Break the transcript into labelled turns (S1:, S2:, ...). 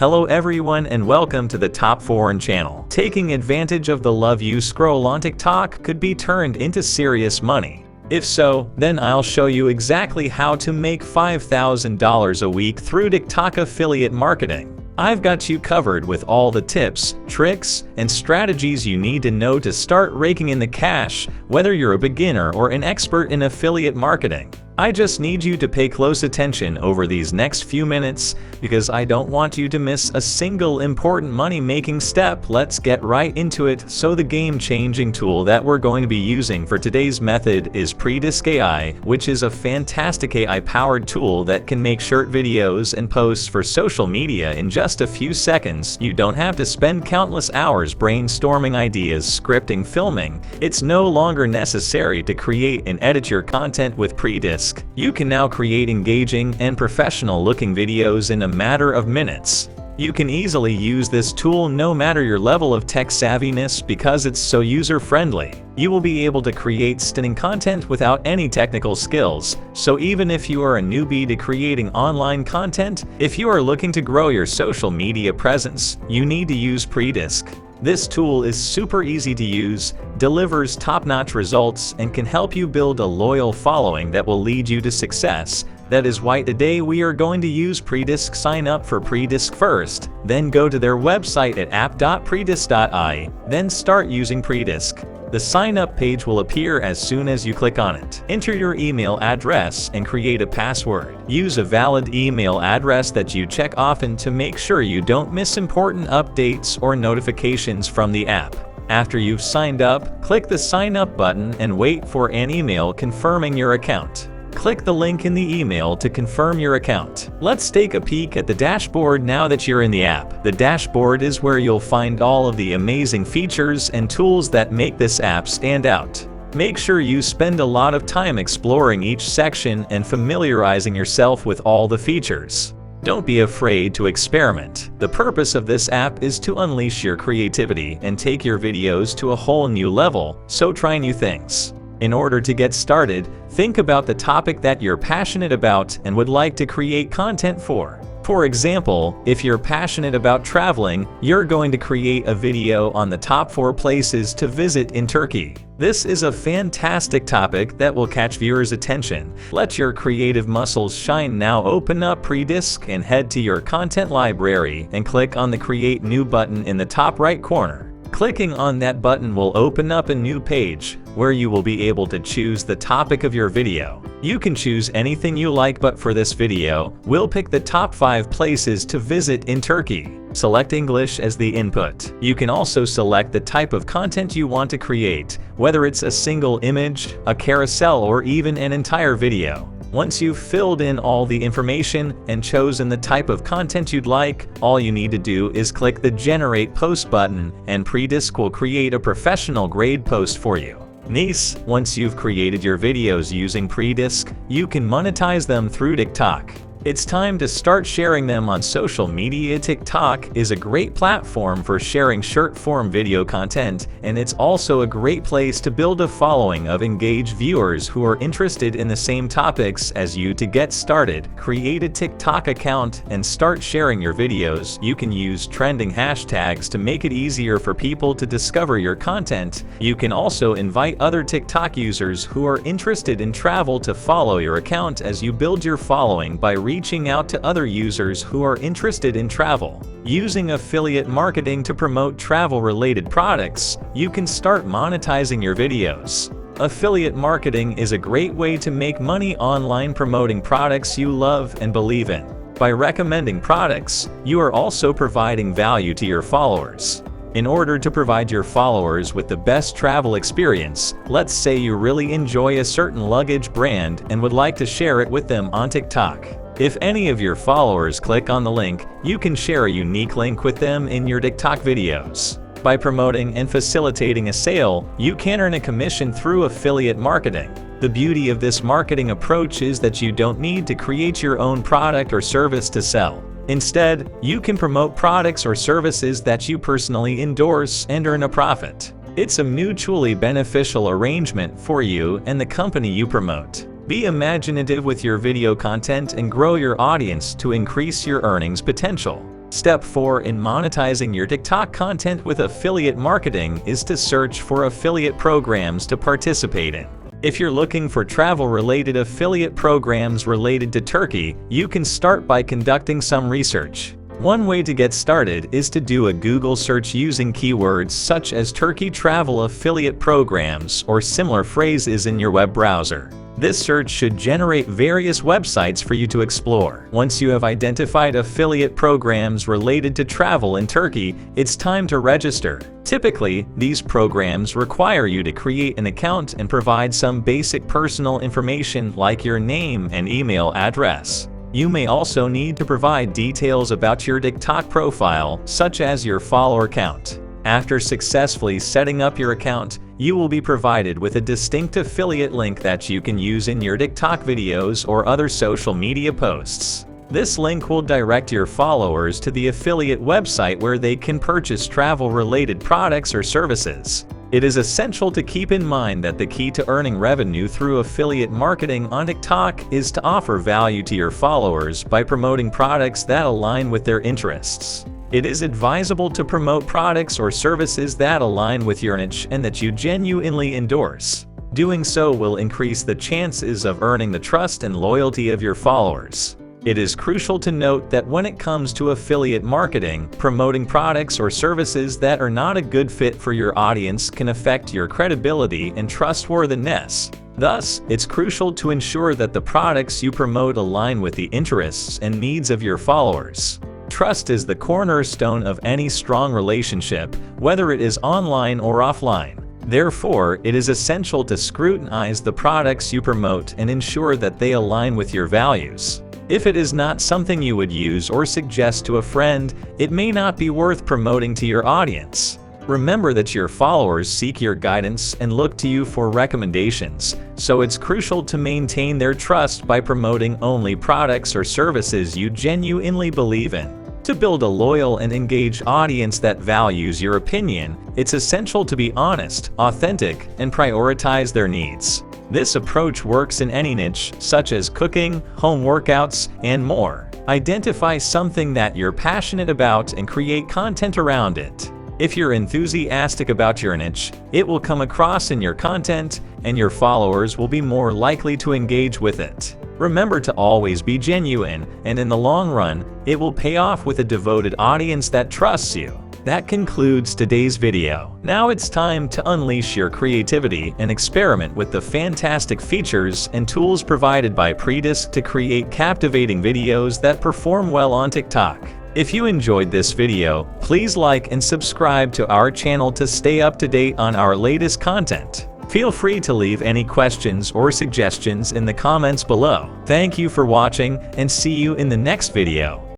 S1: Hello everyone and welcome to the Top Foreign channel. Taking advantage of the love you scroll on TikTok could be turned into serious money. If so, then I'll show you exactly how to make $5,000 a week through TikTok affiliate marketing. I've got you covered with all the tips, tricks, and strategies you need to know to start raking in the cash, whether you're a beginner or an expert in affiliate marketing. I just need you to pay close attention over these next few minutes because I don't want you to miss a single important money-making step. Let's get right into it. So the game-changing tool that we're going to be using for today's method is Predisc AI, which is a fantastic AI-powered tool that can make short videos and posts for social media in just a few seconds. You don't have to spend countless hours brainstorming ideas, scripting, filming. It's no longer necessary to create and edit your content with Predisc. You can now create engaging and professional-looking videos in a matter of minutes. You can easily use this tool no matter your level of tech savviness because it's so user-friendly. You will be able to create stunning content without any technical skills, so even if you are a newbie to creating online content, if you are looking to grow your social media presence, you need to use Predisc. This tool is super easy to use, delivers top-notch results, and can help you build a loyal following that will lead you to success. That is why today we are going to use Predisc. Sign up for Predisc first, then go to their website at app.predisc.ai, then start using Predisc. The sign-up page will appear as soon as you click on it. Enter your email address and create a password. Use a valid email address that you check often to make sure you don't miss important updates or notifications from the app. After you've signed up, click the Sign Up button and wait for an email confirming your account. Click the link in the email to confirm your account. Let's take a peek at the dashboard now that you're in the app. The dashboard is where you'll find all of the amazing features and tools that make this app stand out. Make sure you spend a lot of time exploring each section and familiarizing yourself with all the features. Don't be afraid to experiment. The purpose of this app is to unleash your creativity and take your videos to a whole new level, so try new things. In order to get started, think about the topic that you're passionate about and would like to create content for. For example, if you're passionate about traveling, you're going to create a video on the top 4 places to visit in Turkey. This is a fantastic topic that will catch viewers' attention. Let your creative muscles shine now. Open up Predisc and head to your content library and click on the Create New button in the top right corner. Clicking on that button will open up a new page where you will be able to choose the topic of your video. You can choose anything you like, but for this video, we'll pick the top 5 places to visit in Turkey. Select English as the input. You can also select the type of content you want to create, whether it's a single image, a carousel, or even an entire video. Once you've filled in all the information and chosen the type of content you'd like, all you need to do is click the Generate Post button and Predisc will create a professional-grade post for you. Nice! Once you've created your videos using Predisc, you can monetize them through TikTok. It's time to start sharing them on social media. TikTok is a great platform for sharing short-form video content, and it's also a great place to build a following of engaged viewers who are interested in the same topics as you. To get started, create a TikTok account and start sharing your videos. You can use trending hashtags to make it easier for people to discover your content. You can also invite other TikTok users who are interested in travel to follow your account as you build your following by reaching out to other users who are interested in travel. Using affiliate marketing to promote travel-related products, you can start monetizing your videos. Affiliate marketing is a great way to make money online promoting products you love and believe in. By recommending products, you are also providing value to your followers. In order to provide your followers with the best travel experience, let's say you really enjoy a certain luggage brand and would like to share it with them on TikTok. If any of your followers click on the link, you can share a unique link with them in your TikTok videos. By promoting and facilitating a sale, you can earn a commission through affiliate marketing. The beauty of this marketing approach is that you don't need to create your own product or service to sell. Instead, you can promote products or services that you personally endorse and earn a profit. It's a mutually beneficial arrangement for you and the company you promote. Be imaginative with your video content and grow your audience to increase your earnings potential. Step 4 in monetizing your TikTok content with affiliate marketing is to search for affiliate programs to participate in. If you're looking for travel-related affiliate programs related to Turkey, you can start by conducting some research. One way to get started is to do a Google search using keywords such as Turkey travel affiliate programs or similar phrases in your web browser. This search should generate various websites for you to explore. Once you have identified affiliate programs related to travel in Turkey, it's time to register. Typically, these programs require you to create an account and provide some basic personal information like your name and email address. You may also need to provide details about your TikTok profile, such as your follower count. After successfully setting up your account, you will be provided with a distinct affiliate link that you can use in your TikTok videos or other social media posts. This link will direct your followers to the affiliate website where they can purchase travel-related products or services. It is essential to keep in mind that the key to earning revenue through affiliate marketing on TikTok is to offer value to your followers by promoting products that align with their interests. It is advisable to promote products or services that align with your niche and that you genuinely endorse. Doing so will increase the chances of earning the trust and loyalty of your followers. It is crucial to note that when it comes to affiliate marketing, promoting products or services that are not a good fit for your audience can affect your credibility and trustworthiness. Thus, it's crucial to ensure that the products you promote align with the interests and needs of your followers. Trust is the cornerstone of any strong relationship, whether it is online or offline. Therefore, it is essential to scrutinize the products you promote and ensure that they align with your values. If it is not something you would use or suggest to a friend, it may not be worth promoting to your audience. Remember that your followers seek your guidance and look to you for recommendations, so it's crucial to maintain their trust by promoting only products or services you genuinely believe in. To build a loyal and engaged audience that values your opinion, it's essential to be honest, authentic, and prioritize their needs. This approach works in any niche, such as cooking, home workouts, and more. Identify something that you're passionate about and create content around it. If you're enthusiastic about your niche, it will come across in your content, and your followers will be more likely to engage with it. Remember to always be genuine, and in the long run, it will pay off with a devoted audience that trusts you. That concludes today's video. Now it's time to unleash your creativity and experiment with the fantastic features and tools provided by Predisc to create captivating videos that perform well on TikTok. If you enjoyed this video, please like and subscribe to our channel to stay up to date on our latest content. Feel free to leave any questions or suggestions in the comments below. Thank you for watching, and see you in the next video.